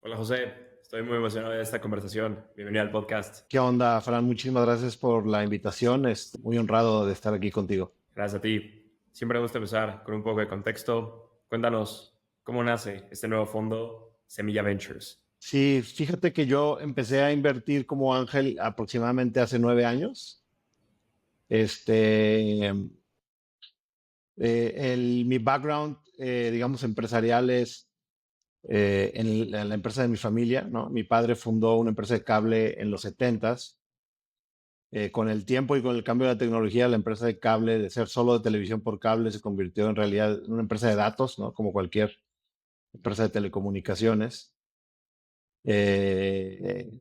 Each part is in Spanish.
Hola José, estoy muy emocionado de esta conversación. Bienvenido al podcast. ¿Qué onda, Fran? Muchísimas gracias por la invitación. Muy honrado de estar aquí contigo. Gracias a ti. Siempre me gusta empezar con un poco de contexto. Cuéntanos, ¿cómo nace este nuevo fondo Semilla Ventures? Sí, fíjate que yo empecé a invertir como ángel aproximadamente hace 9 años. Este, mi background, digamos, empresarial es en la empresa de mi familia, ¿no? Mi padre fundó una empresa de cable en los setentas. Con el tiempo y con el cambio de la tecnología, la empresa de cable, de ser solo de televisión por cable, se convirtió en realidad en una empresa de datos, ¿no? Como cualquier empresa de telecomunicaciones. Eh,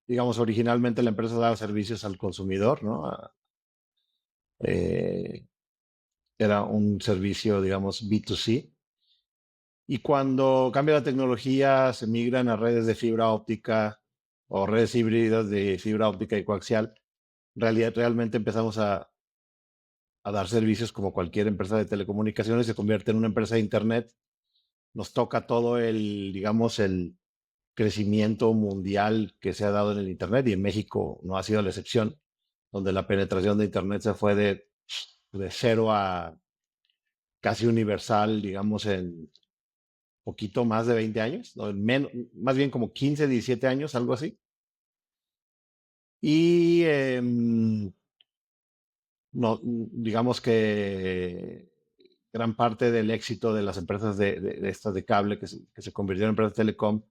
digamos, originalmente la empresa daba servicios al consumidor, ¿no? Eh, era un servicio, digamos, B2C. Y cuando cambia la tecnología, se migran a redes de fibra óptica o redes híbridas de fibra óptica y coaxial. Realmente empezamos a dar servicios como cualquier empresa de telecomunicaciones, se convierte en una empresa de Internet. Nos toca todo digamos, el crecimiento mundial que se ha dado en el Internet y en México no ha sido la excepción, donde la penetración de Internet se fue de cero a casi universal, digamos, en poquito más de 20 años, ¿no? Más bien como 15, 17 años, algo así. Y no, digamos que gran parte del éxito de las empresas de estas de cable que se convirtieron en empresas de telecom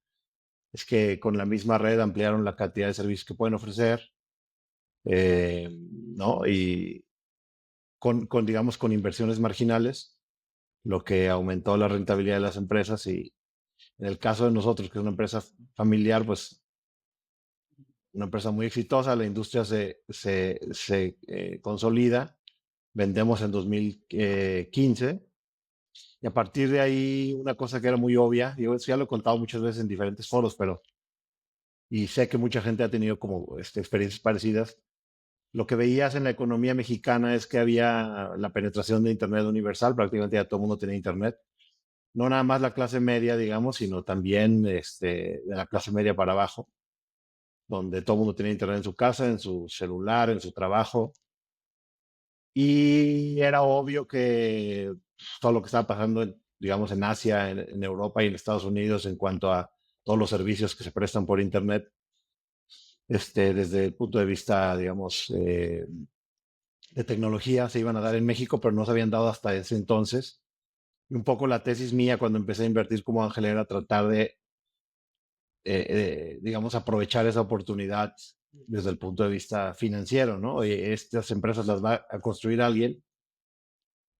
es que con la misma red ampliaron la cantidad de servicios que pueden ofrecer, ¿no? Y digamos, con inversiones marginales, lo que aumentó la rentabilidad de las empresas. Y en el caso de nosotros, que es una empresa familiar, pues una empresa muy exitosa, la industria se consolida, vendemos en 2015. Y a partir de ahí, una cosa que era muy obvia, yo ya lo he contado muchas veces en diferentes foros, y sé que mucha gente ha tenido como experiencias parecidas. Lo que veías en la economía mexicana es que había la penetración de Internet universal, prácticamente ya todo el mundo tenía Internet. No nada más la clase media, digamos, sino también de la clase media para abajo, donde todo el mundo tenía Internet en su casa, en su celular, en su trabajo. Y era obvio que todo lo que estaba pasando, digamos, en Asia, en Europa y en Estados Unidos en cuanto a todos los servicios que se prestan por Internet, desde el punto de vista, digamos, de tecnología, se iban a dar en México, pero no se habían dado hasta ese entonces. Y un poco la tesis mía cuando empecé a invertir como ángel era tratar digamos, aprovechar esa oportunidad desde el punto de vista financiero, ¿no? Oye, estas empresas las va a construir alguien,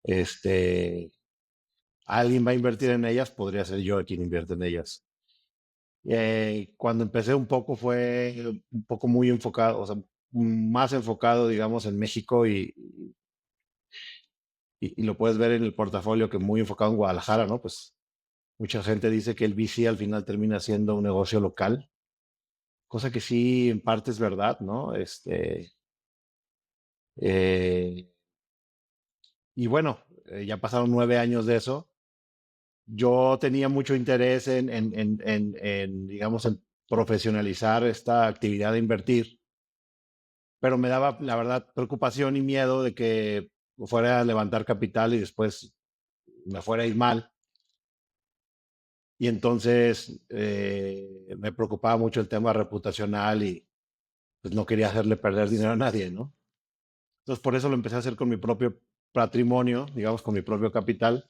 este, alguien va a invertir en ellas, podría ser yo quien invierte en ellas. Cuando empecé un poco fue un poco muy enfocado, o sea, más enfocado, digamos, en México y lo puedes ver en el portafolio que muy enfocado en Guadalajara, ¿no? Pues mucha gente dice que el VC al final termina siendo un negocio local, cosa que sí en parte es verdad, ¿no? Eh, y bueno, ya pasaron 9 años de eso. Yo tenía mucho interés digamos, en profesionalizar esta actividad de invertir, pero me daba, la verdad, preocupación y miedo de que fuera a levantar capital y después me fuera a ir mal. Y entonces me preocupaba mucho el tema reputacional y pues no quería hacerle perder dinero a nadie, ¿no? Entonces por eso lo empecé a hacer con mi propio patrimonio, digamos, con mi propio capital.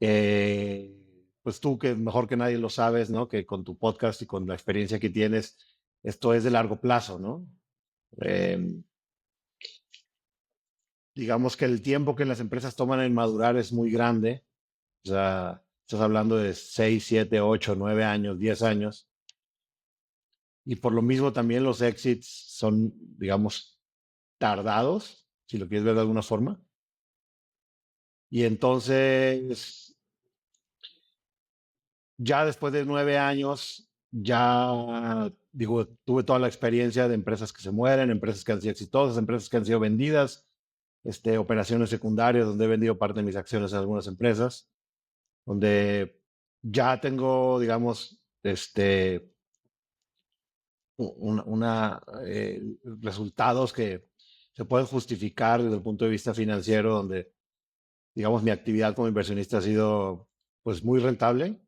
Eh, pues tú que mejor que nadie lo sabes, ¿no? Que con tu podcast y con la experiencia que tienes, esto es de largo plazo, ¿no? Eh, digamos que el tiempo que las empresas toman en madurar es muy grande. O sea, estás hablando de 6, 7, 8, 9 años, 10 años. Y por lo mismo también los exits son, digamos, tardados, si lo quieres ver de alguna forma. Y entonces, ya después de 9 años, ya digo, tuve toda la experiencia de empresas que se mueren, empresas que han sido exitosas, empresas que han sido vendidas, operaciones secundarias donde he vendido parte de mis acciones en algunas empresas, donde ya tengo, digamos, resultados que se pueden justificar desde el punto de vista financiero, donde, digamos, mi actividad como inversionista ha sido, pues, muy rentable.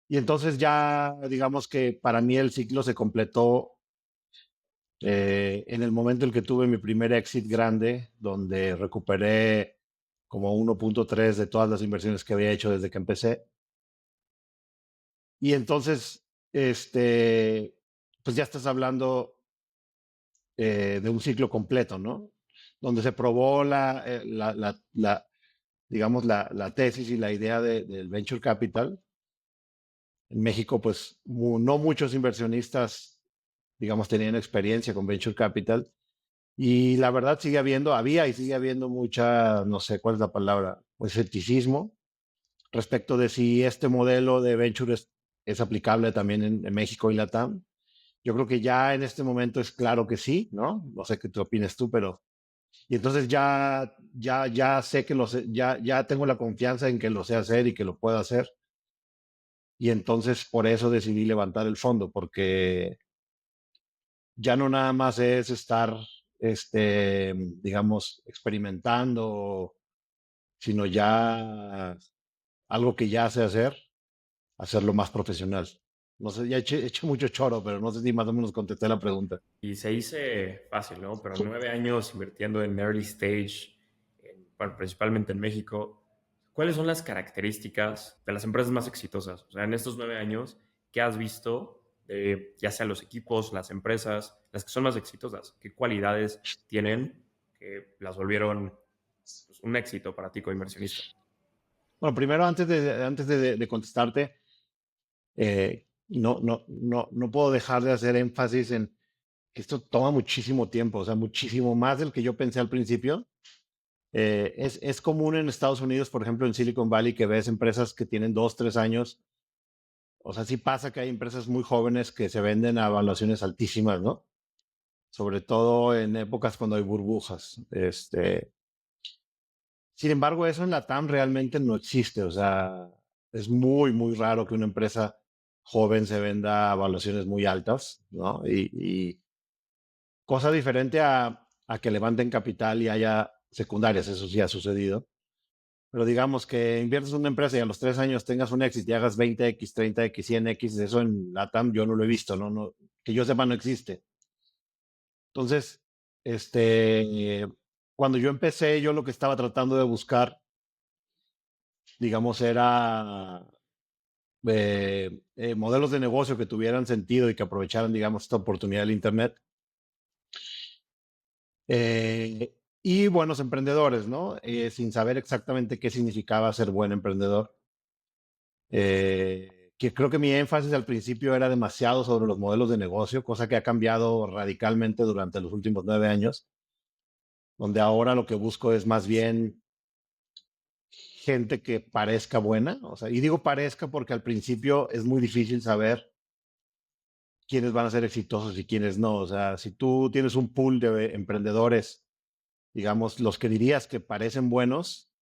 Y entonces ya, digamos que para mí el ciclo se completó en el momento en que tuve mi primer exit grande, donde recuperé como 1.3 de todas las inversiones que había hecho desde que empecé. Y entonces, pues ya estás hablando de un ciclo completo, ¿no? Donde se probó digamos, la tesis y la idea del venture capital. En México, pues no muchos inversionistas, digamos, tenían experiencia con venture capital. Y la verdad había y sigue habiendo mucha, no sé cuál es la palabra, pues escepticismo respecto de si este modelo de venture es aplicable también en México y Latam. Yo creo que ya en este momento es claro que sí, ¿no? No sé qué te opinas tú, pero... Y entonces ya sé que ya tengo la confianza en que lo sé hacer y que lo puedo hacer. Y entonces por eso decidí levantar el fondo, porque ya no nada más es estar, digamos, experimentando, sino ya algo que ya sé hacer, hacerlo más profesional. No sé, ya he hecho mucho choro, pero no sé si más o menos contesté la pregunta. Y se dice fácil, ¿no? Pero 9 años invirtiendo en early stage, bueno, principalmente en México, ¿cuáles son las características de las empresas más exitosas? O sea, en estos 9 años, ¿qué has visto de ya sea los equipos, las empresas, las que son más exitosas? ¿Qué cualidades tienen que las volvieron pues, un éxito para ti como inversionista? Bueno, primero, antes de contestarte, no puedo dejar de hacer énfasis en que esto toma muchísimo tiempo, o sea, muchísimo más del que yo pensé al principio. Es común en Estados Unidos, por ejemplo, en Silicon Valley, que ves empresas que tienen 2, 3 años. O sea, sí pasa que hay empresas muy jóvenes que se venden a evaluaciones altísimas, ¿no? Sobre todo en épocas cuando hay burbujas. Sin embargo, eso en la TAM realmente no existe. O sea, es muy raro que una empresa joven se venda a evaluaciones muy altas, ¿no? Y cosa diferente a que levanten capital y haya secundarias, eso sí ha sucedido. Pero digamos que inviertes en una empresa y a los 3 años tengas un éxito y hagas 20x, 30x, 100x, eso en LATAM yo no lo he visto, no, que yo sepa no existe. Entonces, cuando yo empecé, yo lo que estaba tratando de buscar, digamos, era modelos de negocio que tuvieran sentido y que aprovecharan, digamos, esta oportunidad del Internet. Y buenos emprendedores, ¿no? Sin saber exactamente qué significaba ser buen emprendedor. Que creo que mi énfasis al principio era demasiado sobre los modelos de negocio, cosa que ha cambiado radicalmente durante los últimos 9 años, donde ahora lo que busco es más bien gente que parezca buena, o sea, y digo parezca porque al principio es muy difícil saber quiénes van a ser exitosos y quiénes no, o sea, si tú tienes un pool de emprendedores, digamos, los que dirías que parecen buenos,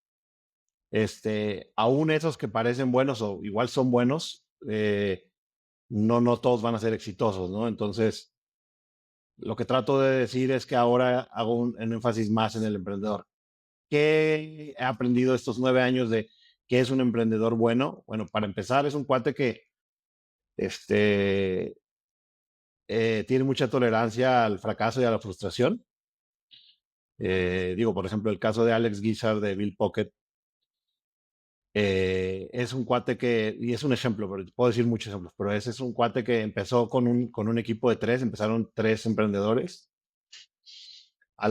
aún esos que parecen buenos o igual son buenos, no todos van a ser exitosos, ¿no? Entonces, lo que trato de decir es que ahora hago un énfasis más en el emprendedor. ¿Qué he aprendido estos 9 años de qué es un emprendedor bueno? Bueno, para empezar, es un cuate que este, tiene mucha tolerancia al fracaso y a la frustración. Digo, por ejemplo, el caso de Alex Guizar de Bill Pocket, es un cuate que, y es un ejemplo, pero puedo decir muchos ejemplos, pero ese es un cuate que empezó con un equipo de tres, empezaron 3 emprendedores. No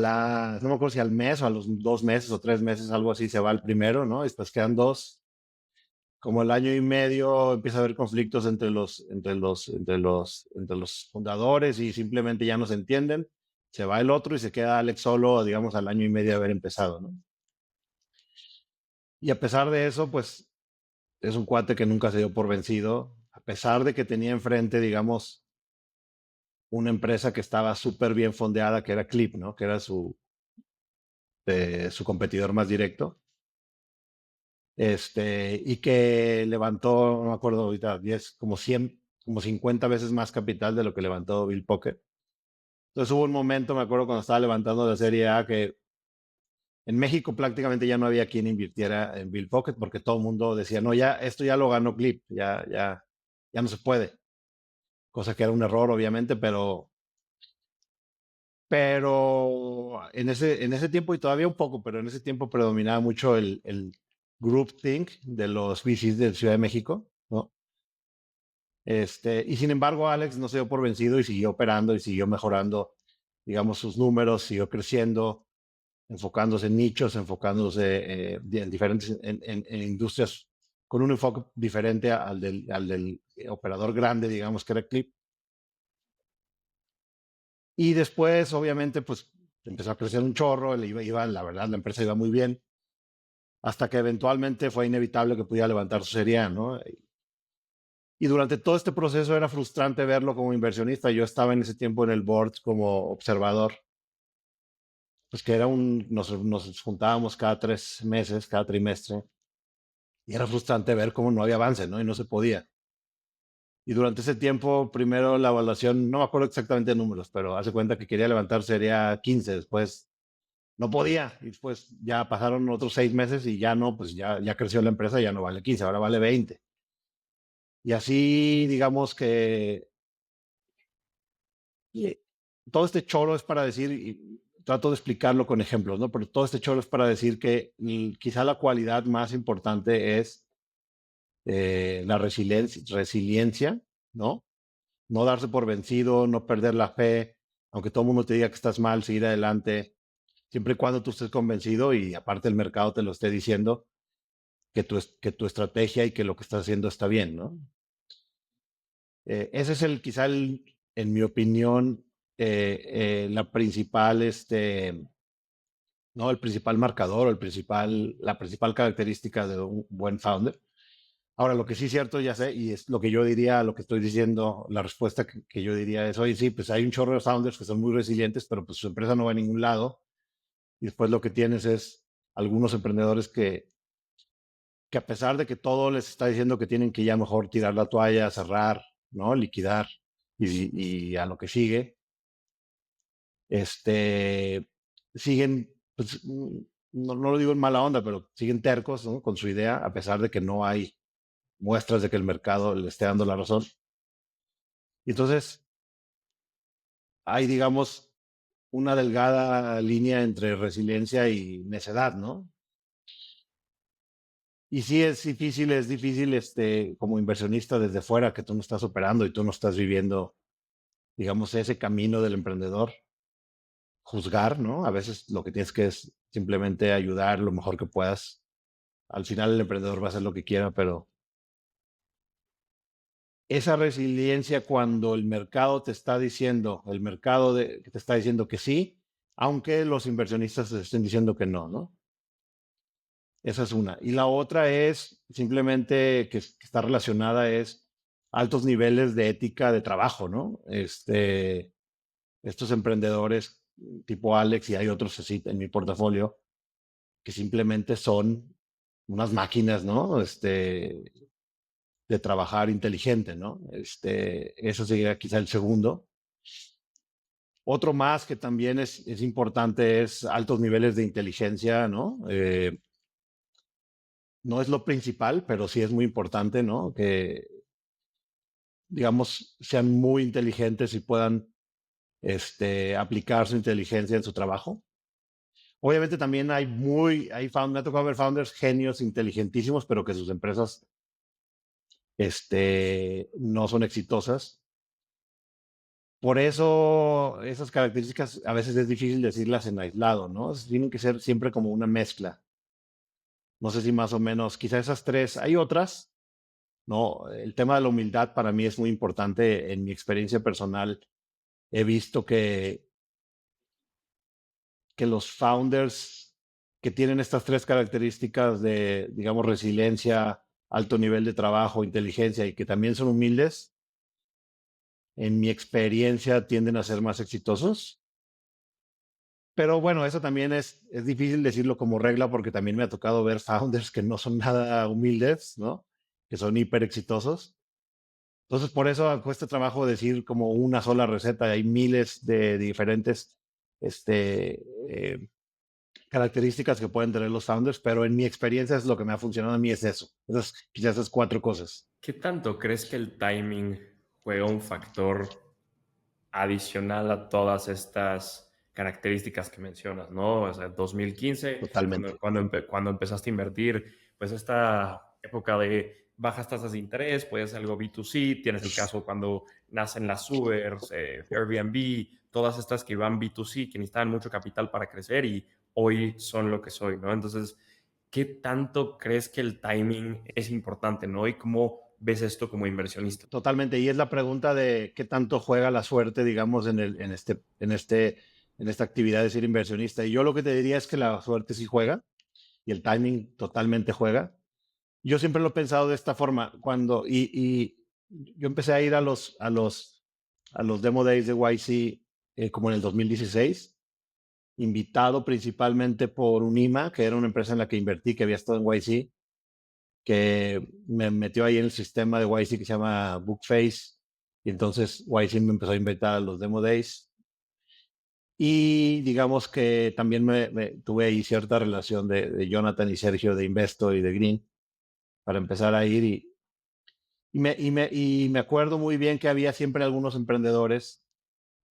me acuerdo si al mes o a los 2 meses o 3 meses, algo así, se va el primero, ¿no? Después quedan dos. Como el año y medio empieza a haber conflictos entre los fundadores y simplemente ya no se entienden. Se va el otro y se queda Alex solo, digamos, al año y medio de haber empezado, ¿no? Y a pesar de eso, pues es un cuate que nunca se dio por vencido, a pesar de que tenía enfrente, digamos, una empresa que estaba súper bien fondeada, que era Clip, ¿no? Que era su competidor más directo. y que levantó, no me acuerdo ahorita, 10, como 100, como 50 veces más capital de lo que levantó Bill Pocket. Entonces hubo un momento, me acuerdo cuando estaba levantando la Serie A, que en México prácticamente ya no había quien invirtiera en Bill Pocket porque todo el mundo decía, no, ya, esto ya lo ganó Clip, ya no se puede. Cosa que era un error, obviamente, pero en ese tiempo, y todavía un poco, pero en ese tiempo predominaba mucho el group think de los VCs de Ciudad de México, ¿no? Y sin embargo, Alex no se dio por vencido y siguió operando y siguió mejorando, digamos, sus números, siguió creciendo, enfocándose en nichos, enfocándose en diferentes en industrias con un enfoque diferente al del operador grande, digamos, que era Clip. Y después, obviamente, pues empezó a crecer un chorro, la verdad, la empresa iba muy bien, hasta que eventualmente fue inevitable que pudiera levantar su serie A, ¿no? Y durante todo este proceso era frustrante verlo como inversionista. Yo estaba en ese tiempo en el board como observador, pues que era nos juntábamos cada 3 meses, cada trimestre, y era frustrante ver cómo no había avance, ¿no? Y no se podía. Y durante ese tiempo, primero la evaluación, no me acuerdo exactamente de números, pero hace cuenta que quería levantar sería 15, después no podía, y después ya pasaron otros 6 meses y ya no, pues ya creció la empresa, ya no vale 15, ahora vale 20. Y así, digamos que y todo este choro es para decir, y trato de explicarlo con ejemplos, ¿no? Pero todo este choro es para decir que quizá la cualidad más importante es la resiliencia, ¿no? No darse por vencido, no perder la fe, aunque todo el mundo te diga que estás mal, seguir adelante, siempre y cuando tú estés convencido y aparte el mercado te lo esté diciendo, que tu estrategia y que lo que estás haciendo está bien, ¿no? Ese es quizá en mi opinión, la principal, no, el principal marcador o la principal característica de un buen founder. Ahora, lo que sí es cierto, ya sé, y es lo que yo diría, lo que estoy diciendo, la respuesta que yo diría es, oye, sí, pues hay un chorro de founders que son muy resilientes, pero pues su empresa no va a ningún lado. Y después lo que tienes es algunos emprendedores que a pesar de que todo les está diciendo que tienen que ya mejor tirar la toalla, cerrar, ¿no? Liquidar y a lo que sigue, este, siguen, pues, no lo digo en mala onda, pero siguen tercos, ¿no? Con su idea, a pesar de que no hay muestras de que el mercado le esté dando la razón. Y entonces hay, digamos, una delgada línea entre resiliencia y necedad, ¿no? Y sí es difícil, como inversionista desde fuera, que tú no estás operando y tú no estás viviendo, digamos, ese camino del emprendedor, juzgar, ¿no? A veces lo que tienes que es simplemente ayudar lo mejor que puedas. Al final el emprendedor va a hacer lo que quiera, pero esa resiliencia cuando el mercado te está diciendo, que te está diciendo que sí, aunque los inversionistas te estén diciendo que no, ¿no? Esa es una. Y la otra es simplemente que está relacionada es altos niveles de ética de trabajo, ¿no? Estos emprendedores tipo Alex y hay otros así en mi portafolio que simplemente son unas máquinas, ¿no? De trabajar inteligente, ¿no? Eso sería quizá el segundo. Otro más que también es importante es altos niveles de inteligencia, ¿no? No es lo principal, pero sí es muy importante, ¿no? Que, digamos, sean muy inteligentes y puedan aplicar su inteligencia en su trabajo. Obviamente también me ha tocado ver founders genios inteligentísimos, pero que sus empresas no son exitosas. Por eso esas características a veces es difícil decirlas en aislado, ¿no? Tienen que ser siempre como una mezcla. No sé si más o menos, quizá esas tres, hay otras, ¿no? El tema de la humildad para mí es muy importante. En mi experiencia personal he visto que los founders que tienen estas tres características de, digamos, resiliencia, alto nivel de trabajo, inteligencia y que también son humildes, en mi experiencia tienden a ser más exitosos. Pero bueno, eso también es difícil decirlo como regla porque también me ha tocado ver founders que no son nada humildes, ¿no? Que son hiper exitosos. Entonces, por eso cuesta trabajo decir como una sola receta. Hay miles de diferentes este, eh, características que pueden tener los founders, pero en mi experiencia es lo que me ha funcionado a mí es eso. Quizás esas cuatro cosas. ¿Qué tanto crees que el timing juega un factor adicional a todas estas características que mencionas, ¿no? O sea, 2015, Totalmente. cuando empezaste a invertir, pues esta época de bajas tasas de interés, puedes algo B2C, tienes el caso cuando nacen las Ubers, Airbnb, todas estas que iban B2C, que necesitaban mucho capital para crecer y hoy son lo que soy, ¿no? Entonces, ¿qué tanto crees que el timing es importante, ¿no? Y cómo ves esto como inversionista. Totalmente. Y es la pregunta de qué tanto juega la suerte, digamos, en esta actividad de ser inversionista. Y yo lo que te diría es que la suerte sí juega y el timing totalmente juega. Yo siempre lo he pensado de esta forma. Y yo empecé a ir a los Demo Days de YC como en el 2016, invitado principalmente por Unima, que era una empresa en la que invertí, que había estado en YC, que me metió ahí en el sistema de YC que se llama Bookface. Y entonces YC me empezó a invitar a los Demo Days. Y digamos que también tuve ahí cierta relación de Jonathan y Sergio de Investo y de Green para empezar a ir. Y me acuerdo muy bien que había siempre algunos emprendedores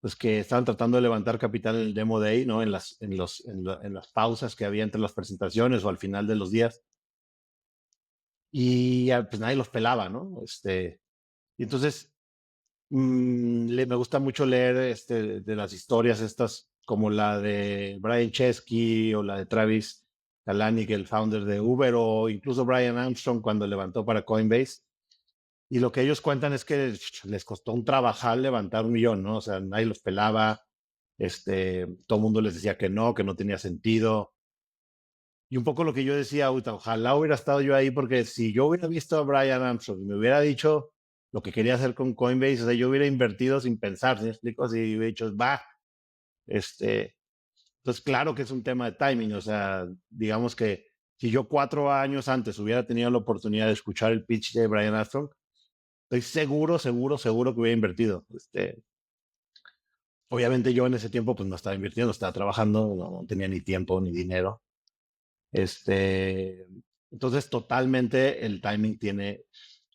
pues, que estaban tratando de levantar capital en el Demo Day, ¿no? En las pausas que había entre las presentaciones o al final de los días. Y pues nadie los pelaba, ¿no? Y entonces me gusta mucho leer de las historias estas, como la de Brian Chesky o la de Travis Kalanick, el founder de Uber, o incluso Brian Armstrong cuando levantó para Coinbase. Y lo que ellos cuentan es que les costó un trabajal levantar 1 millón, ¿no? O sea, nadie los pelaba, todo el mundo les decía que no tenía sentido. Y un poco lo que yo decía, ojalá hubiera estado yo ahí, porque si yo hubiera visto a Brian Armstrong y me hubiera dicho lo que quería hacer con Coinbase, o sea, yo hubiera invertido sin pensar, ¿sí me explico? Si hubiera dicho, va, este, entonces claro que es un tema de timing, o sea, digamos que si yo 4 años antes hubiera tenido la oportunidad de escuchar el pitch de Brian Armstrong, estoy seguro, seguro, seguro que hubiera invertido. Obviamente yo en ese tiempo pues no estaba invirtiendo, estaba trabajando, no tenía ni tiempo ni dinero. Este, entonces, totalmente el timing tiene.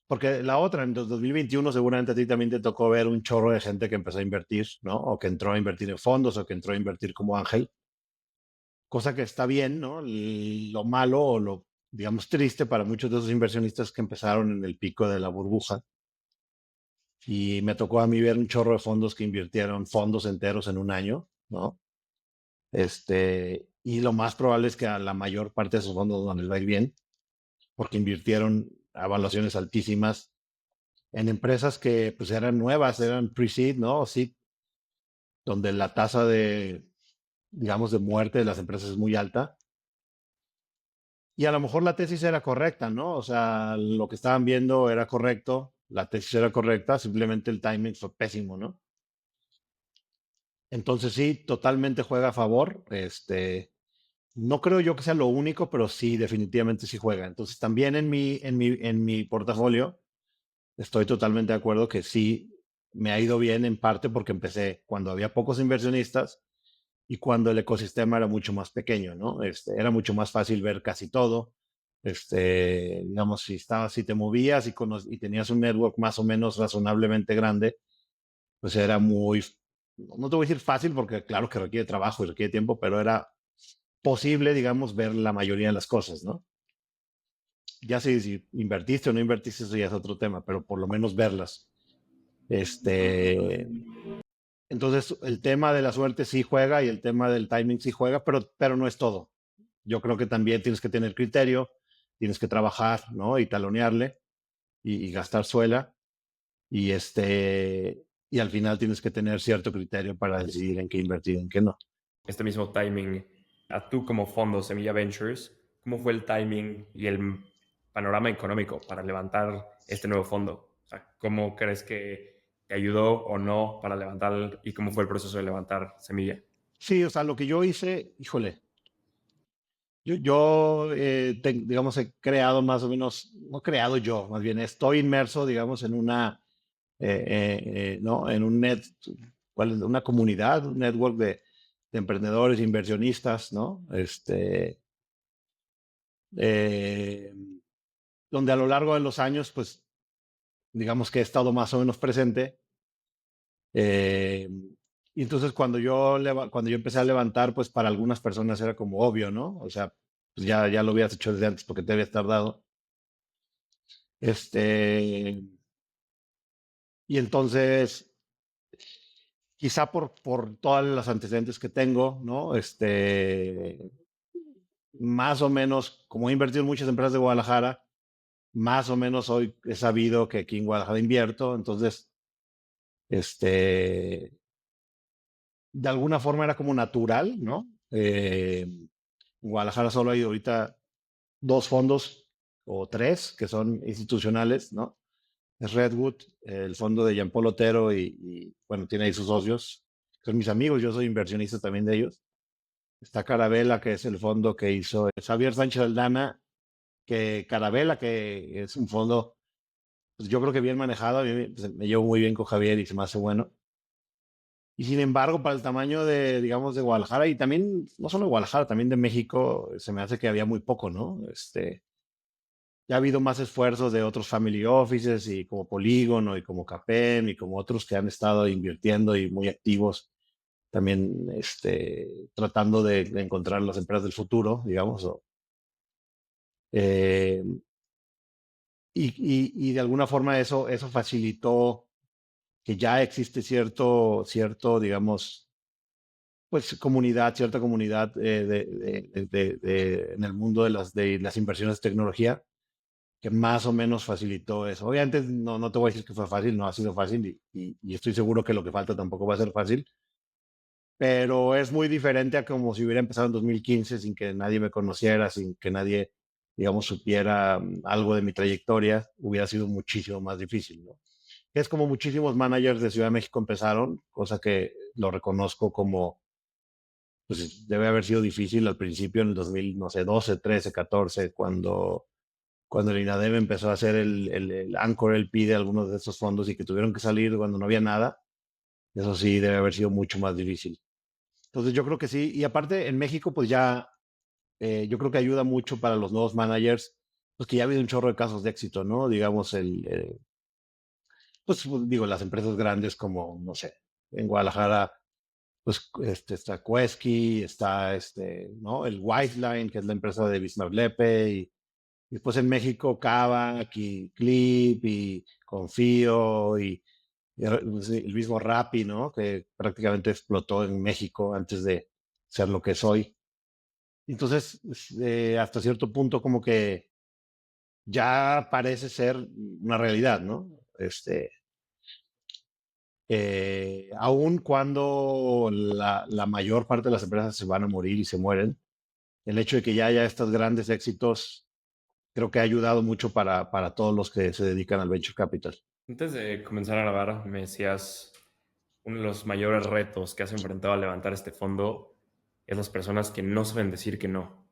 Porque la otra, en 2021, seguramente a ti también te tocó ver un chorro de gente que empezó a invertir, ¿no? O que entró a invertir en fondos o que entró a invertir como ángel, cosa que está bien, ¿no? Lo malo o lo, digamos, triste para muchos de esos inversionistas que empezaron en el pico de la burbuja. Y me tocó a mí ver un chorro de fondos que invirtieron fondos enteros en un año, ¿no? Y lo más probable es que a la mayor parte de esos fondos no les va a ir bien porque invirtieron a evaluaciones altísimas en empresas que pues eran nuevas, eran pre-seed, ¿no? O seed, donde la tasa de, digamos, de muerte de las empresas es muy alta. Y a lo mejor la tesis era correcta, ¿no? O sea, lo que estaban viendo era correcto, la tesis era correcta, simplemente el timing fue pésimo, ¿no? Entonces sí, totalmente juega a favor. No creo yo que sea lo único, pero sí, definitivamente sí juega. Entonces también en mi portafolio estoy totalmente de acuerdo que sí me ha ido bien en parte porque empecé cuando había pocos inversionistas y cuando el ecosistema era mucho más pequeño, ¿no? Era mucho más fácil ver casi todo. Digamos, si te movías y tenías un network más o menos razonablemente grande, pues era muy, no te voy a decir fácil porque claro que requiere trabajo y requiere tiempo, pero era posible, digamos, ver la mayoría de las cosas, ¿no? Ya si invertiste o no invertiste, eso ya es otro tema, pero por lo menos verlas. Este, entonces, el tema de la suerte sí juega y el tema del timing sí juega, pero no es todo. Yo creo que también tienes que tener criterio, tienes que trabajar, ¿no? Y talonearle y gastar suela y al final tienes que tener cierto criterio para decidir en qué invertir y en qué no. Este mismo timing, a tú como fondo Semilla Ventures, ¿cómo fue el timing y el panorama económico para levantar este nuevo fondo? O sea, ¿cómo crees que te ayudó o no para levantar y cómo fue el proceso de levantar Semilla? Sí, o sea, lo que yo hice, híjole, yo digamos, he creado más o menos, no creado yo, más bien estoy inmerso, digamos, en una, ¿no? En un ¿cuál es? Una comunidad, un network de emprendedores, inversionistas, ¿no? Eh, donde a lo largo de los años, pues, digamos que he estado más o menos presente. eh, y entonces cuando yo empecé a levantar, pues para algunas personas era como obvio, ¿no? O sea, pues ya lo habías hecho desde antes porque te habías tardado. Este, y entonces, quizá por todos los antecedentes que tengo, ¿no? Más o menos, como he invertido en muchas empresas de Guadalajara, más o menos hoy he sabido que aquí en Guadalajara invierto, entonces, este, de alguna forma era como natural, ¿no? En Guadalajara solo hay ahorita dos fondos o tres que son institucionales, ¿no? Es Redwood, el fondo de Jean Paul Otero bueno, tiene ahí sus socios, son mis amigos, yo soy inversionista también de ellos. Está Carabela, que es el fondo que hizo Xavier Sánchez Aldana, que Carabela, que es un fondo, pues yo creo que bien manejado, a mí pues, me llevo muy bien con Javier y se me hace bueno. Y sin embargo, para el tamaño de, digamos, de Guadalajara y también, no solo de Guadalajara, también de México, se me hace que había muy poco, ¿no? Ya ha habido más esfuerzos de otros family offices y como Polígono y como Capen y como otros que han estado invirtiendo y muy activos también tratando de encontrar las empresas del futuro, digamos. Eh, y de alguna forma eso facilitó que ya existe digamos, pues comunidad, cierta comunidad en el mundo de las inversiones de tecnología que más o menos facilitó eso. Obviamente no te voy a decir que fue fácil, no ha sido fácil y estoy seguro que lo que falta tampoco va a ser fácil, pero es muy diferente a como si hubiera empezado en 2015 sin que nadie me conociera, sin que nadie, digamos, supiera algo de mi trayectoria, hubiera sido muchísimo más difícil, ¿no? Es como muchísimos managers de Ciudad de México empezaron, cosa que lo reconozco como, pues debe haber sido difícil al principio en el 2000, no sé, 12, 13, 14, cuando el INADEM empezó a hacer el Anchor LP de algunos de estos fondos y que tuvieron que salir cuando no había nada, eso sí debe haber sido mucho más difícil. Entonces yo creo que sí, y aparte en México pues ya, yo creo que ayuda mucho para los nuevos managers, pues que ya ha habido un chorro de casos de éxito, ¿no? Digamos, pues digo, las empresas grandes como, no sé, en Guadalajara, pues está Quesky, está ¿no? El Wiseline, que es la empresa de Bismarck Lepe, y después en México Kavak y Clip y Confío pues, el mismo Rappi, ¿no? Que prácticamente explotó en México antes de ser lo que es hoy. Entonces, hasta cierto punto como que ya parece ser una realidad, ¿no? Aun cuando la mayor parte de las empresas se van a morir y se mueren, el hecho de que ya haya estos grandes éxitos creo que ha ayudado mucho para todos los que se dedican al venture capital. Antes de comenzar a grabar, me decías, uno de los mayores retos que has enfrentado al levantar este fondo es las personas que no saben decir que no.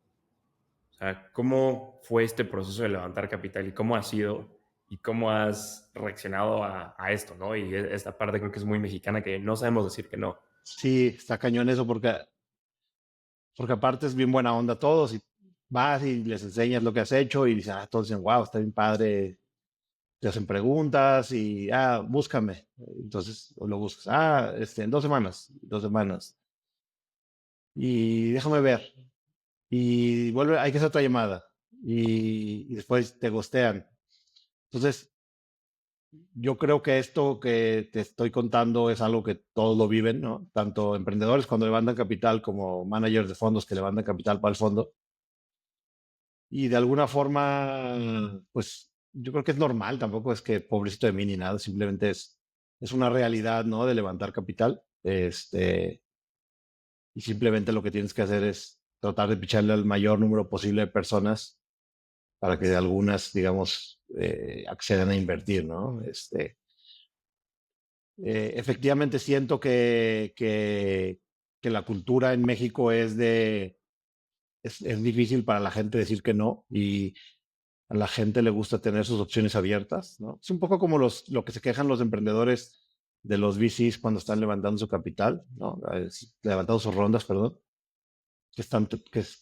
O sea, ¿cómo fue este proceso de levantar capital y cómo ha sido y cómo has reaccionado a esto, ¿no? Y esta parte creo que es muy mexicana, que no sabemos decir que no. Sí, está cañón eso porque aparte es bien buena onda todos y vas y les enseñas lo que has hecho y dices, todos dicen, wow, está bien padre, te hacen preguntas y, búscame. Entonces lo buscas, en 2 semanas. Y déjame ver. Y vuelve, hay que hacer otra llamada. Y después te gostean. Entonces, yo creo que esto que te estoy contando es algo que todos lo viven, ¿no? Tanto emprendedores cuando levantan capital como managers de fondos que levantan capital para el fondo. Y de alguna forma, pues yo creo que es normal, tampoco es que pobrecito de mí ni nada, simplemente es una realidad, ¿no? De levantar capital. Y simplemente lo que tienes que hacer es tratar de picharle al mayor número posible de personas para que algunas, digamos, accedan a invertir, ¿no? Efectivamente siento que que la cultura en México es difícil para la gente decir que no y a la gente le gusta tener sus opciones abiertas, ¿no? Es un poco como lo que se quejan los emprendedores de los VCs cuando están levantando su capital, ¿no? Levantando sus rondas, perdón.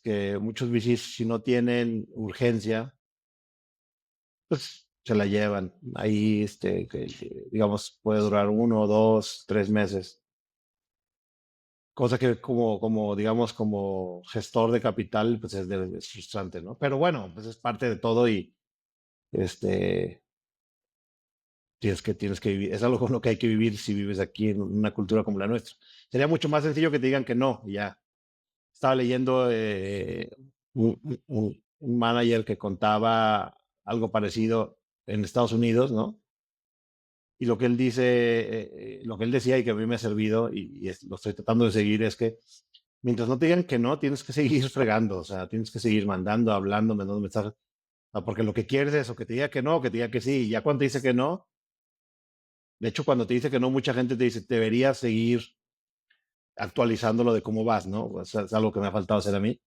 Que muchos VCs, si no tienen urgencia, pues se la llevan. Ahí, digamos, puede durar 1, 2, 3 meses. Cosa que digamos, como gestor de capital, pues es frustrante, ¿no? Pero bueno, pues es parte de todo y este, tienes que vivir. Es algo con lo que hay que vivir si vives aquí en una cultura como la nuestra. Sería mucho más sencillo que te digan que no, y ya. Estaba leyendo un manager que contaba algo parecido en Estados Unidos, ¿no? Y lo que él dice, lo que él decía y que a mí me ha servido lo estoy tratando de seguir es que mientras no te digan que no, tienes que seguir fregando, o sea, tienes que seguir mandando, hablando, mandando mensajes, porque lo que quieres es o que te diga que no, o que te diga que sí, y ya cuando te dice que no, de hecho cuando te dice que no, mucha gente te dice, deberías seguir actualizándolo de cómo vas, ¿no? O sea, es algo que me ha faltado hacer a mí.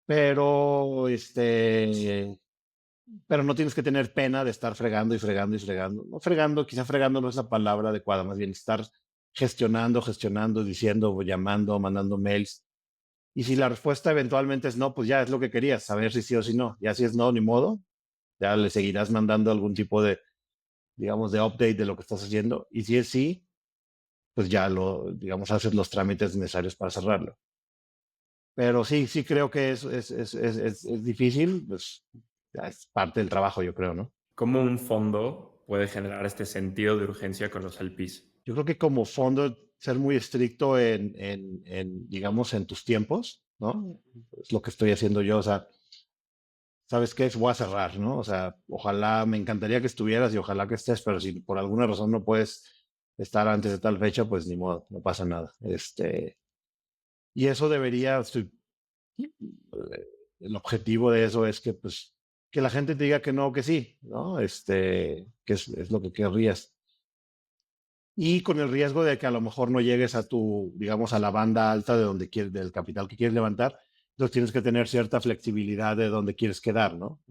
Pero, pero no tienes que tener pena de estar fregando y fregando y fregando. No fregando, quizá fregando no es la palabra adecuada, más bien estar gestionando, diciendo, llamando, mandando mails. Y si la respuesta eventualmente es no, pues ya es lo que querías, saber si sí o si no. Ya si es no, ni modo, ya le seguirás mandando algún tipo de, digamos, de update de lo que estás haciendo. Y si es sí, pues ya digamos, haces los trámites necesarios para cerrarlo. Pero sí, sí creo que es difícil, pues ya es parte del trabajo, yo creo, ¿no? ¿Cómo un fondo puede generar este sentido de urgencia con los LPs? Yo creo que como fondo ser muy estricto digamos, en tus tiempos, ¿no? Es lo que estoy haciendo yo, o sea, ¿sabes qué? Voy a cerrar, ¿no? O sea, ojalá, me encantaría que estuvieras y ojalá que estés, pero si por alguna razón no puedes estar antes de tal fecha, pues ni modo, no pasa nada. Y eso debería, el objetivo de eso es que, pues, que la gente te diga que no, que sí, ¿no? Que es lo que querrías. Y con el riesgo de que a lo mejor no llegues a digamos, a la banda alta de donde quieres, del capital que quieres levantar, entonces tienes que tener cierta flexibilidad de dónde quieres quedar, ¿no?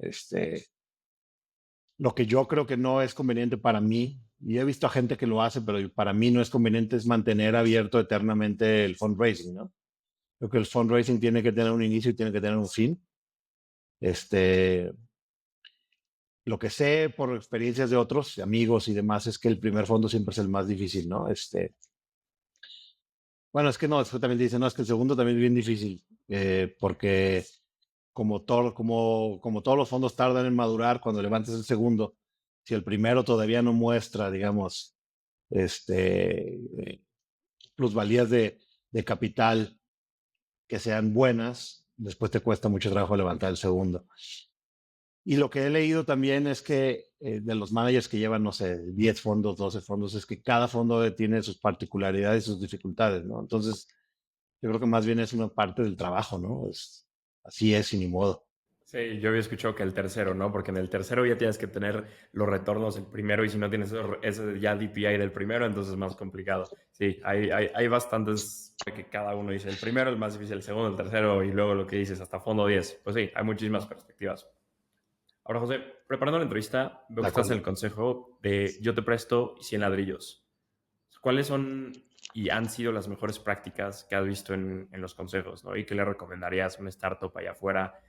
Lo que yo creo que no es conveniente para mí, y he visto a gente que lo hace, pero para mí no es conveniente, es mantener abierto eternamente el fundraising, ¿no? Creo que el fundraising tiene que tener un inicio y tiene que tener un fin. Este, lo que sé por experiencias de otros amigos y demás es que el primer fondo siempre es el más difícil, ¿no? Bueno, es que no, después también dice, no, es que el segundo también es bien difícil, porque como todos los fondos tardan en madurar, cuando levantes el segundo, si el primero todavía no muestra, digamos, plusvalías de capital que sean buenas, después te cuesta mucho trabajo levantar el segundo. Y lo que he leído también es que de los managers que llevan, no sé, 10 fondos, 12 fondos, es que cada fondo tiene sus particularidades y sus dificultades, ¿no? Entonces, yo creo que más bien es una parte del trabajo, ¿no? Así es y ni modo. Sí, yo había escuchado que el tercero, ¿no? Porque en el tercero ya tienes que tener los retornos del primero y si no tienes ese ya DPI del primero, entonces es más complicado. Sí, hay bastantes que cada uno dice el primero, el más difícil, el segundo, el tercero y luego lo que dices hasta fondo 10. Pues sí, hay muchísimas perspectivas. Ahora, José, preparando la entrevista, veo De que estás en acuerdo. el consejo de yo te presto 100 ladrillos. ¿Cuáles son y han sido las mejores prácticas que has visto en los consejos, ¿no? ¿Y qué le recomendarías a una startup allá afuera?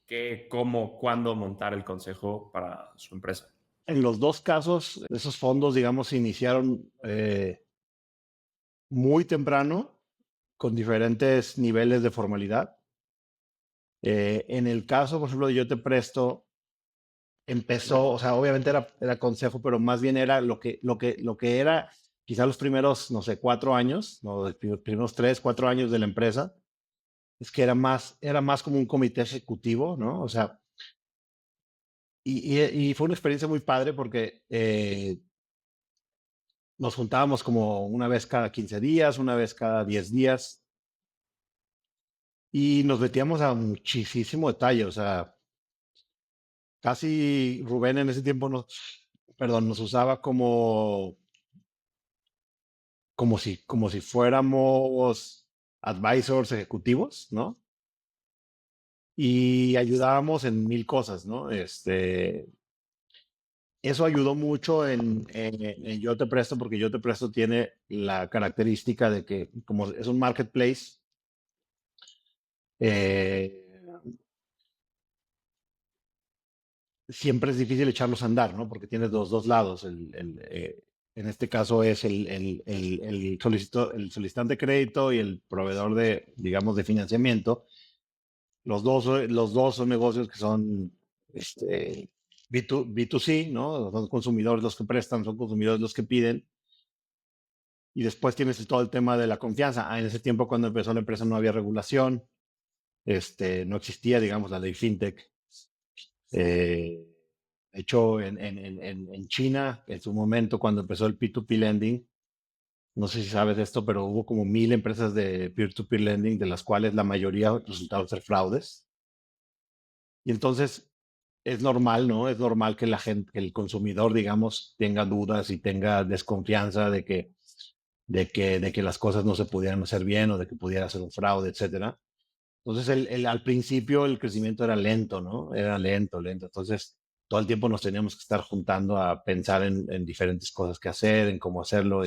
¿Qué, cómo, cuándo montar el consejo para su empresa? En los dos casos, esos fondos, digamos, se iniciaron muy temprano, con diferentes niveles de formalidad. En el caso, por ejemplo, de Yo Te Presto, empezó, o sea, obviamente era consejo, pero más bien era lo que era quizá los primeros, no sé, 4 años, no, los primeros 3, 4 años de la empresa, es que era más como un comité ejecutivo, ¿no? O sea, y fue una experiencia muy padre porque nos juntábamos como una vez cada 15 días, una vez cada 10 días, y nos metíamos a muchísimo detalle, o sea, casi Rubén en ese tiempo nos usaba como si fuéramos advisors ejecutivos, ¿no? Y ayudábamos en mil cosas, ¿no? Eso ayudó mucho en Yo Te Presto, porque Yo Te Presto tiene la característica de que, como es un marketplace, eh, siempre es difícil echarlos a andar, ¿no? Porque tienes los dos lados. En este caso es el solicitante de crédito y el proveedor de, digamos, de financiamiento. Los dos son negocios que son B2C, ¿no? Son consumidores los que prestan, son consumidores los que piden. Y después tienes todo el tema de la confianza. En ese tiempo, cuando empezó la empresa, no había regulación, no existía, digamos, la ley FinTech. Eh, de hecho, en China, en su momento, cuando empezó el P2P lending, no sé si sabes esto, pero hubo como 1,000 empresas de peer-to-peer lending, de las cuales la mayoría resultaron ser fraudes. Y entonces es normal, ¿no? Es normal que la gente, que el consumidor, digamos, tenga dudas y tenga desconfianza de que las cosas no se pudieran hacer bien o de que pudiera ser un fraude, etcétera. Entonces, al principio el crecimiento era lento, ¿no? Era lento, lento. Entonces, todo el tiempo nos teníamos que estar juntando a pensar en diferentes cosas que hacer, en cómo hacerlo,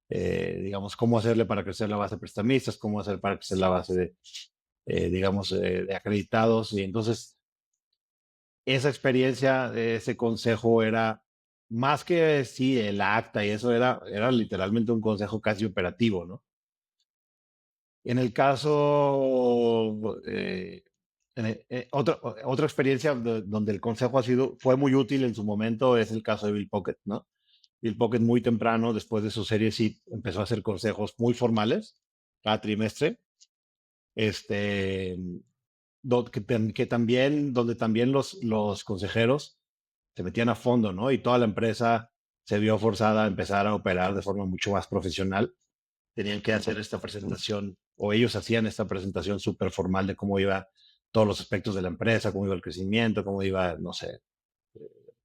digamos, cómo hacerle para crecer la base de prestamistas, cómo hacer para crecer la base digamos, de acreditados. Y entonces, esa experiencia, ese consejo era más que sí el acta y eso era literalmente un consejo casi operativo, ¿no? En el caso, otra experiencia donde el consejo fue muy útil en su momento es el caso de Bill Pocket, ¿no? Bill Pocket muy temprano, después de su serie C, empezó a hacer consejos muy formales cada trimestre, este, donde también los consejeros se metían a fondo, ¿no? Y toda la empresa se vio forzada a empezar a operar de forma mucho más profesional. Tenían que hacer esta presentación, o ellos hacían esta presentación súper formal de cómo iba todos los aspectos de la empresa, cómo iba el crecimiento, cómo iba, no sé,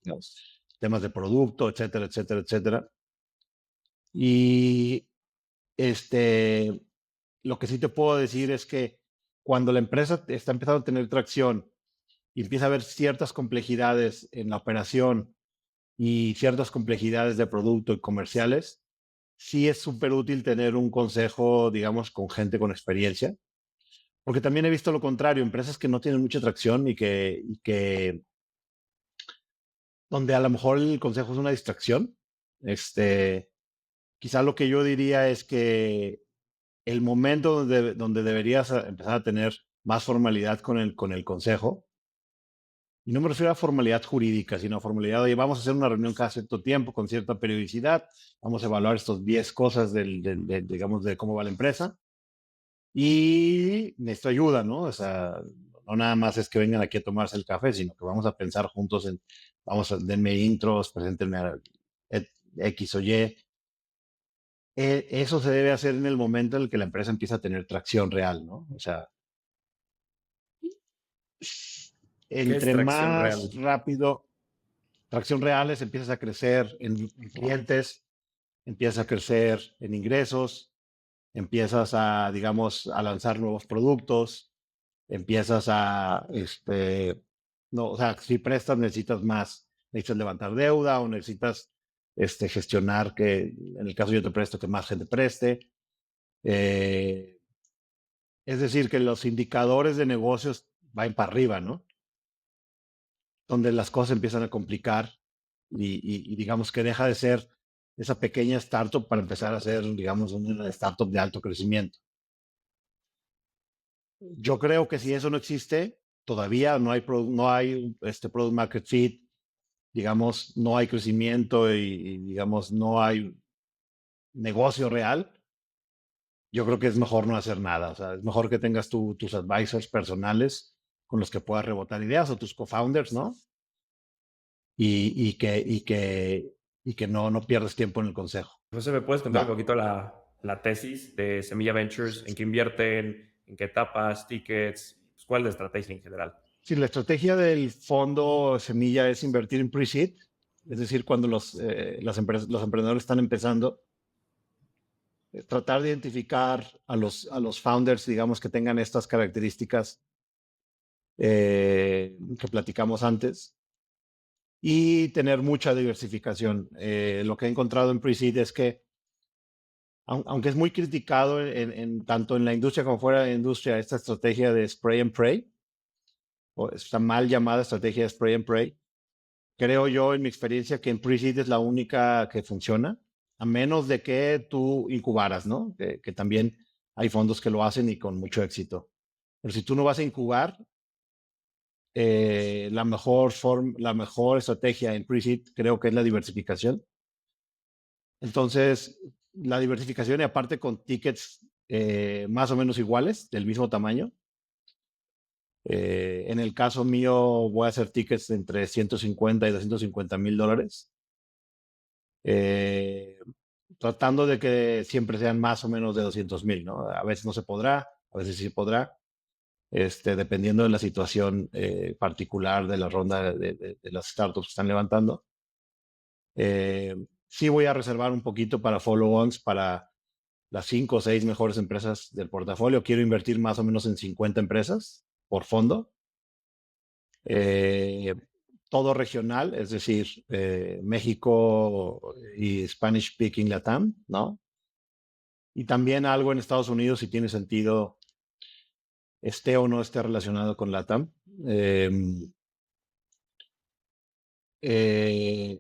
digamos, temas de producto, etcétera, etcétera, etcétera. Y lo que sí te puedo decir es que cuando la empresa está empezando a tener tracción y empieza a haber ciertas complejidades en la operación y ciertas complejidades de producto y comerciales, sí es súper útil tener un consejo, digamos, con gente con experiencia, porque también he visto lo contrario, empresas que no tienen mucha tracción y que donde a lo mejor el consejo es una distracción. Quizá lo que yo diría es que el momento donde deberías empezar a tener más formalidad con el consejo, y no me refiero a formalidad jurídica, sino a formalidad, oye, vamos a hacer una reunión cada cierto tiempo, con cierta periodicidad, vamos a evaluar estos 10 cosas digamos, de cómo va la empresa, y necesito ayuda, ¿no? O sea, no nada más es que vengan aquí a tomarse el café, sino que vamos a pensar juntos denme intros, preséntenme a X o Y. Eso se debe hacer en el momento en el que la empresa empieza a tener tracción real, ¿no? O sea, ¿Qué es entre tracción más real? rápido, tracción real es, empiezas a crecer en clientes, empiezas a crecer en ingresos, empiezas a, digamos, a lanzar nuevos productos, empiezas no, o sea, si prestas necesitas más, necesitas levantar deuda o necesitas gestionar que, en el caso yo te presto, que más gente preste. Eh, es decir, que los indicadores de negocios van para arriba, ¿no? Donde las cosas empiezan a complicar y digamos que deja de ser esa pequeña startup para empezar a ser, digamos, una startup de alto crecimiento. Yo creo que si eso no existe, todavía no hay product market fit, digamos, no hay crecimiento y, digamos, no hay negocio real. Yo creo que es mejor no hacer nada. O sea, es mejor que tengas tus advisors personales con los que puedas rebotar ideas o tus co-founders, ¿no? Y que no pierdas tiempo en el consejo. José, ¿me puedes contar un Va. poquito la tesis de Semilla Ventures? ¿En qué invierten? ¿En qué etapas? ¿Tickets? Pues, ¿cuál es la estrategia en general? Si la estrategia del fondo Semilla es invertir en pre-seed, es decir, cuando los emprendedores están empezando, tratar de identificar a los founders, digamos, que tengan estas características que platicamos antes y tener mucha diversificación. Lo que he encontrado en Pre-Seed es que, aunque es muy criticado tanto en la industria como fuera de la industria, esta estrategia de spray and pray, o esta mal llamada estrategia de spray and pray, creo yo, en mi experiencia, que en Pre-Seed es la única que funciona, a menos de que tú incubaras, ¿no? Que también hay fondos que lo hacen y con mucho éxito. Pero si tú no vas a incubar, la mejor estrategia en Pre-Seed creo que es la diversificación. Entonces, la diversificación y aparte con tickets más o menos iguales, del mismo tamaño. En el caso mío, voy a hacer tickets entre 150 y $250,000. eh, Tratando de que siempre sean más o menos de 200,000, ¿no? A veces no se podrá, a veces sí podrá, dependiendo de la situación particular de la ronda de las startups que están levantando. Sí voy a reservar un poquito para follow-ons para las 5 o 6 mejores empresas del portafolio. Quiero invertir más o menos en 50 empresas por fondo. Eh, Todo regional, es decir, México y Spanish Speaking Latam, ¿no? Y también algo en Estados Unidos, si tiene sentido, esté o no esté relacionado con Latam. Eh, eh,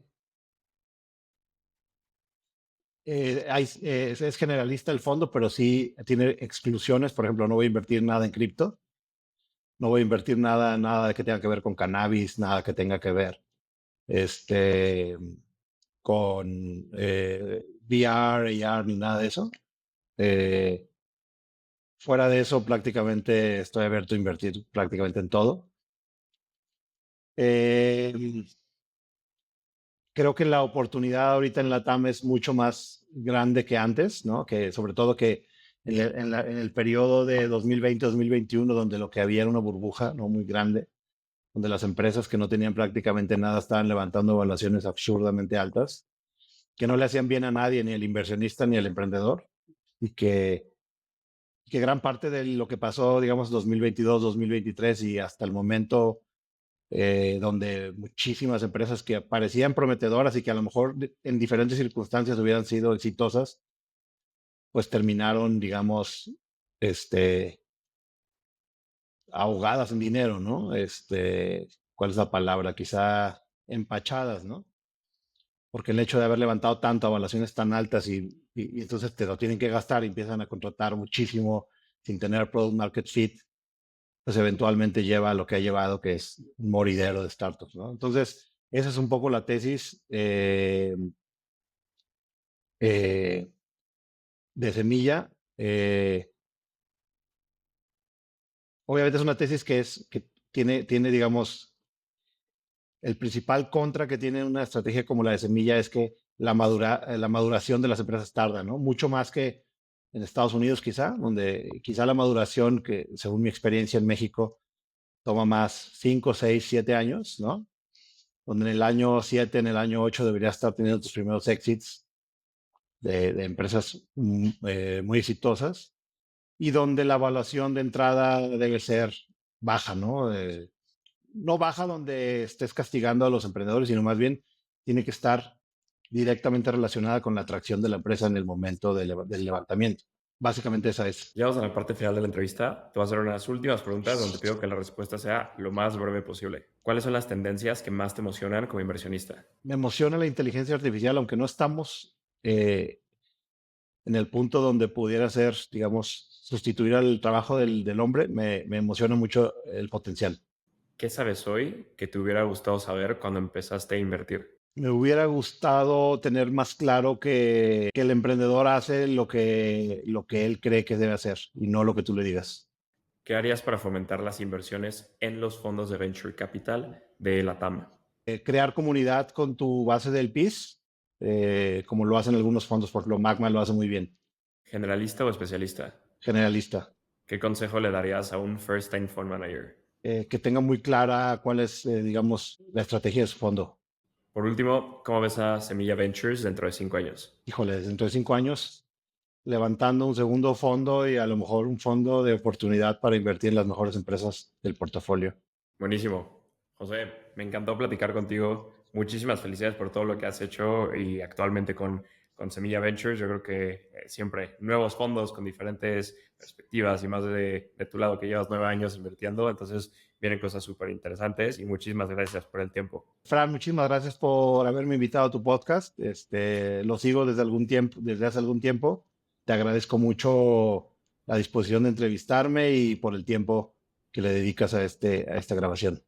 es generalista el fondo, pero sí tiene exclusiones. Por ejemplo, no voy a invertir nada en cripto, no voy a invertir nada que tenga que ver con cannabis, nada que tenga que ver este, con VR, AR, ni nada de eso. Eh, Fuera de eso, prácticamente estoy abierto a invertir prácticamente en todo. Eh, Creo que la oportunidad ahorita en la TAM es mucho más grande que antes, ¿no? Que sobre todo que en el periodo de 2020-2021, donde lo que había era una burbuja, ¿no? Muy grande, donde las empresas que no tenían prácticamente nada estaban levantando evaluaciones absurdamente altas, que no le hacían bien a nadie, ni al inversionista ni al emprendedor, y que gran parte de lo que pasó, digamos, 2022, 2023 y hasta el momento, donde muchísimas empresas que parecían prometedoras y que a lo mejor en diferentes circunstancias hubieran sido exitosas, pues terminaron, digamos, este, ahogadas en dinero, ¿no? ¿Cuál es la palabra? Quizá empachadas, ¿no? Porque el hecho de haber levantado tanto evaluaciones tan altas y entonces te lo tienen que gastar y empiezan a contratar muchísimo sin tener product market fit, pues eventualmente lleva a lo que ha llevado, que es un moridero de startups, ¿no? Entonces, esa es un poco la tesis eh, de Semilla. Obviamente es una tesis que tiene, digamos, el principal contra que tiene una estrategia como la de Semilla es que la maduración de las empresas tarda, ¿no? Mucho más que en Estados Unidos quizá, donde quizá la maduración, que según mi experiencia en México, toma más 5, 6, 7 años, ¿no? Donde en el año 7, en el año 8 deberías estar teniendo tus primeros exits de empresas muy exitosas y donde la evaluación de entrada debe ser baja, ¿no? No baja donde estés castigando a los emprendedores, sino más bien tiene que estar directamente relacionada con la atracción de la empresa en el momento del levantamiento. Básicamente esa es. Llegamos a la parte final de la entrevista. Te voy a hacer unas últimas preguntas donde te pido que la respuesta sea lo más breve posible. ¿Cuáles son las tendencias que más te emocionan como inversionista? Me emociona la inteligencia artificial, aunque no estamos en el punto donde pudiera ser, digamos, sustituir al trabajo del hombre. Me emociona mucho el potencial. ¿Qué sabes hoy que te hubiera gustado saber cuando empezaste a invertir? Me hubiera gustado tener más claro que el emprendedor hace lo que él cree que debe hacer y no lo que tú le digas. ¿Qué harías para fomentar las inversiones en los fondos de Venture Capital de LATAM? Crear comunidad con tu base del PIS, como lo hacen algunos fondos, por ejemplo, Magma lo hace muy bien. ¿Generalista o especialista? Generalista. ¿Qué consejo le darías a un first-time fund manager? Que tenga muy clara cuál es, digamos, la estrategia de su fondo. Por último, ¿cómo ves a Semilla Ventures dentro de 5 años? Híjole, dentro de 5 años levantando un segundo fondo y a lo mejor un fondo de oportunidad para invertir en las mejores empresas del portafolio. Buenísimo. José, me encantó platicar contigo. Muchísimas felicidades por todo lo que has hecho y actualmente con Semilla Ventures. Yo creo que siempre nuevos fondos con diferentes perspectivas y más de tu lado que llevas 9 años invirtiendo. Entonces vienen cosas súper interesantes y muchísimas gracias por el tiempo. Fran, muchísimas gracias por haberme invitado a tu podcast. Lo sigo desde hace algún tiempo. Te agradezco mucho la disposición de entrevistarme y por el tiempo que le dedicas a esta grabación.